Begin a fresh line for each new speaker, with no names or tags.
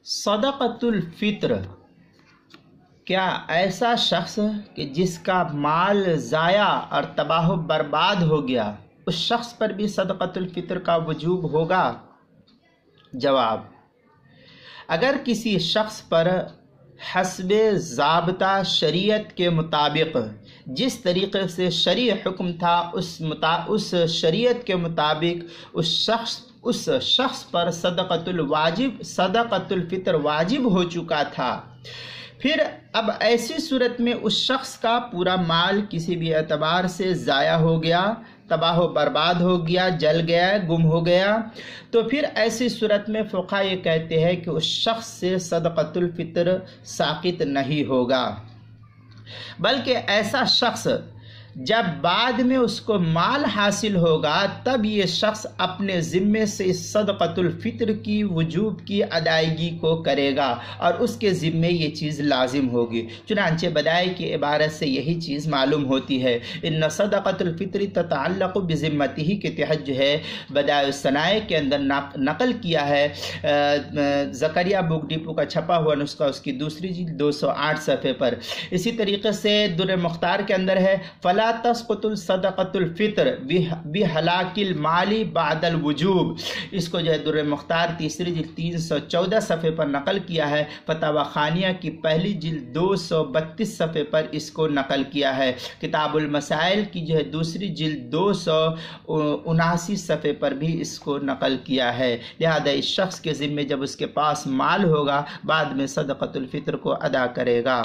صدقۃ الفطر، کیا ایسا شخص کہ جس کا مال ضائع اور تباہ و برباد ہو گیا، اس شخص پر بھی صدقۃ الفطر کا وجوب ہوگا؟ جواب: اگر کسی شخص پر حسب ضابطہ شریعت کے مطابق جس طریقے سے شرعی حکم تھا اس شریعت کے مطابق اس شخص پر صدقۃ الفطر واجب ہو چکا تھا، پھر اب ایسی صورت میں اس شخص کا پورا مال کسی بھی اعتبار سے ضائع ہو گیا، تباہ و برباد ہو گیا، جل گیا، گم ہو گیا، تو پھر ایسی صورت میں فقہا یہ کہتے ہیں کہ اس شخص سے صدقۃ الفطر ساقط نہیں ہوگا، بلکہ ایسا شخص جب بعد میں اس کو مال حاصل ہوگا تب یہ شخص اپنے ذمے سے اس صدقۃ الفطر کی وجوب کی ادائیگی کو کرے گا اور اس کے ذمے یہ چیز لازم ہوگی۔ چنانچہ بدائع کی عبارت سے یہی چیز معلوم ہوتی ہے۔ ان صدقۃ الفطر تتعلق بذمتہ کے تحت جو ہے بدائع الصنائع کے اندر نقل کیا ہے، زکریا بک ڈپو کا چھپا ہوا نسخہ، اس کی دوسری جلد 208 صفحے پر۔ اسی طریقے سے در مختار کے اندر ہے فلا تسقط صدقۃ الفطر بہلاک المال بعد الوجوب، اس کو جو ہے در مختار تیسری جلد 314 صفحے پر نقل کیا ہے، فتاوی خانیہ کی پہلی جلد 232 صفحے پر اس کو نقل کیا ہے، کتاب المسائل کی جو ہے دوسری جلد 279 صفحے پر بھی اس کو نقل کیا ہے۔ لہذا اس شخص کے ذمے جب اس کے پاس مال ہوگا بعد میں صدقۃ الفطر کو ادا کرے گا۔